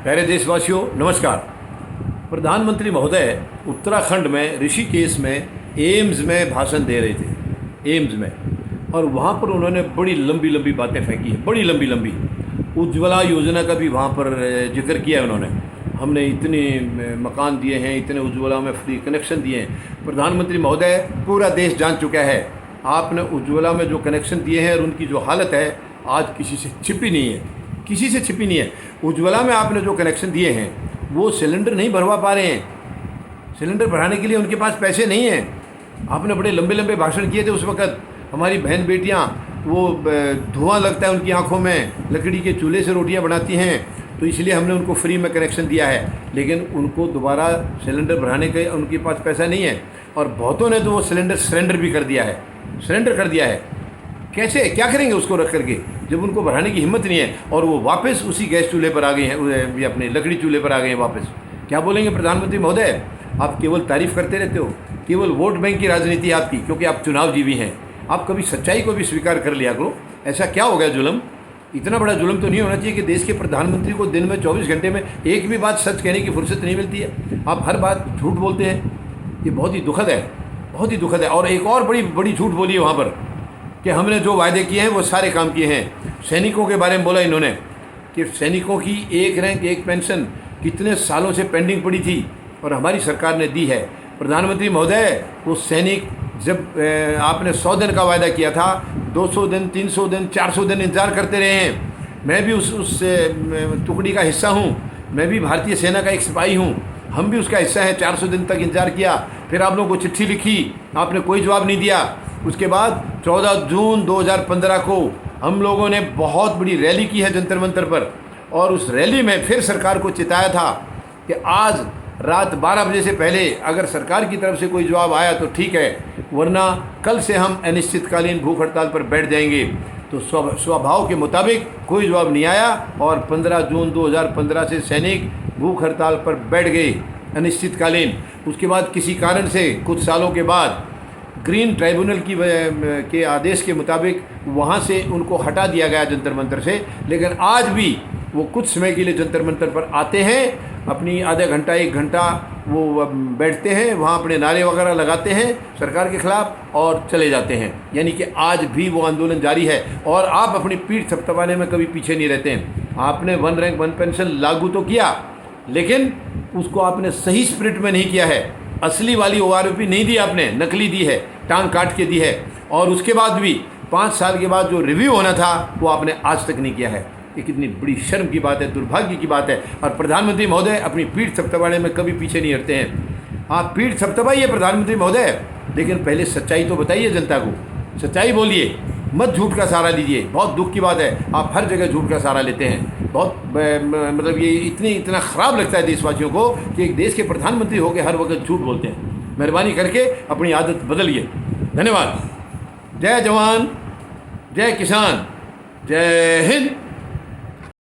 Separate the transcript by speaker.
Speaker 1: प्यारे देशवासियों, नमस्कार। प्रधानमंत्री महोदय उत्तराखंड में ऋषिकेश में एम्स में भाषण दे रहे थे, एम्स में, और वहाँ पर उन्होंने बड़ी लंबी लंबी बातें फेंकी हैं, बड़ी लंबी लंबी। उज्ज्वला योजना का भी वहाँ पर जिक्र किया है उन्होंने। हमने इतने मकान दिए हैं, इतने उज्ज्वला में फ्री कनेक्शन दिए हैं। प्रधानमंत्री महोदय, पूरा देश जान चुका है आपने उज्ज्वला में जो कनेक्शन दिए हैं और उनकी जो हालत है आज किसी से छिपी नहीं है, किसी से छिपी नहीं है। उज्ज्वला में आपने जो कनेक्शन दिए हैं वो सिलेंडर नहीं भरवा पा रहे हैं, सिलेंडर भराने के लिए उनके पास पैसे नहीं हैं। आपने बड़े लंबे लंबे भाषण किए थे उस वक़्त। हमारी बहन बेटियां, वो धुआं लगता है उनकी आंखों में, लकड़ी के चूल्हे से रोटियां बनाती हैं, तो इसलिए हमने उनको फ्री में कनेक्शन दिया है। लेकिन उनको दोबारा सिलेंडर भराने का उनके पास पैसा नहीं है, और बहुतों ने तो वो सिलेंडर सरेंडर भी कर दिया है, सरेंडर कर दिया है। कैसे, क्या करेंगे उसको रख करके जब उनको बढ़ाने की हिम्मत नहीं है, और वो वापस उसी गैस चूल्हे पर आ गए हैं, अपने लकड़ी चूल्हे पर आ गए हैं वापस। क्या बोलेंगे प्रधानमंत्री महोदय? आप केवल तारीफ़ करते रहते हो, केवल वोट बैंक की राजनीति आपकी, क्योंकि आप चुनाव जीवी हैं। आप कभी सच्चाई को भी स्वीकार कर लिया करो। ऐसा क्या हो गया जुल्म? इतना बड़ा जुल्म तो नहीं होना चाहिए कि देश के प्रधानमंत्री को दिन में 24 घंटे में एक भी बात सच कहने की फुर्सत नहीं मिलती है। आप हर बात झूठ बोलते हैं, ये बहुत ही दुखद है, बहुत ही दुखद है। और एक और बड़ी बड़ी झूठ बोली है वहाँ पर कि हमने जो वायदे किए हैं वो सारे काम किए हैं। सैनिकों के बारे में बोला इन्होंने कि सैनिकों की एक रैंक एक पेंशन कितने सालों से पेंडिंग पड़ी थी और हमारी सरकार ने दी है। प्रधानमंत्री महोदय, वो सैनिक जब आपने 100 दिन का वायदा किया था, 200 दिन, 300 दिन, 400 दिन इंतज़ार करते रहे हैं। मैं भी उस टुकड़ी का हिस्सा हूँ, मैं भी भारतीय सेना का एक सिपाही हूँ, हम भी उसका हिस्सा है। 400 दिन तक इंतज़ार किया, फिर आप लोगों को चिट्ठी लिखी, आपने कोई जवाब नहीं दिया। उसके बाद 14 जून 2015 को हम लोगों ने बहुत बड़ी रैली की है जंतर मंतर पर, और उस रैली में फिर सरकार को चिताया था कि आज रात 12 बजे से पहले अगर सरकार की तरफ से कोई जवाब आया तो ठीक है, वरना कल से हम अनिश्चितकालीन भूख हड़ताल पर बैठ जाएंगे। तो स्वभाव के मुताबिक कोई जवाब नहीं आया, और 15 जून 2015 से सैनिक भूख हड़ताल पर बैठ गए अनिश्चितकालीन। उसके बाद किसी कारण से कुछ सालों के बाद ग्रीन ट्राइब्यूनल के आदेश के मुताबिक वहाँ से उनको हटा दिया गया जंतर मंतर से। लेकिन आज भी वो कुछ समय के लिए जंतर मंतर पर आते हैं, अपनी आधा घंटा 1 घंटा वो बैठते हैं वहाँ, अपने नारे वगैरह लगाते हैं सरकार के ख़िलाफ़ और चले जाते हैं। यानी कि आज भी वो आंदोलन जारी है, और आप अपनी पीठ थपथपाने में कभी पीछे नहीं रहते हैं। आपने 1 रैंक 1 पेंशन लागू तो किया, लेकिन उसको आपने सही स्पिरिट में नहीं किया है। असली वाली ORP नहीं दी आपने, नकली दी है, टांग काट के दी है। और उसके बाद भी 5 साल के बाद जो रिव्यू होना था वो आपने आज तक नहीं किया है। ये कितनी बड़ी शर्म की बात है, दुर्भाग्य की बात है। और प्रधानमंत्री महोदय अपनी पीठ थपथपाने में कभी पीछे नहीं हटते हैं। आप पीठ थपथपाइए प्रधानमंत्री महोदय, लेकिन पहले सच्चाई तो बताइए जनता को, सच्चाई बोलिए, मत झूठ का सहारा लीजिए। बहुत दुख की बात है, आप हर जगह झूठ का सहारा लेते हैं। बहुत मतलब ये इतना ख़राब लगता है देशवासियों को कि एक देश के प्रधानमंत्री होकर हर वक्त झूठ बोलते हैं। मेहरबानी करके अपनी आदत बदलिए। धन्यवाद। जय जवान, जय किसान, जय हिंद।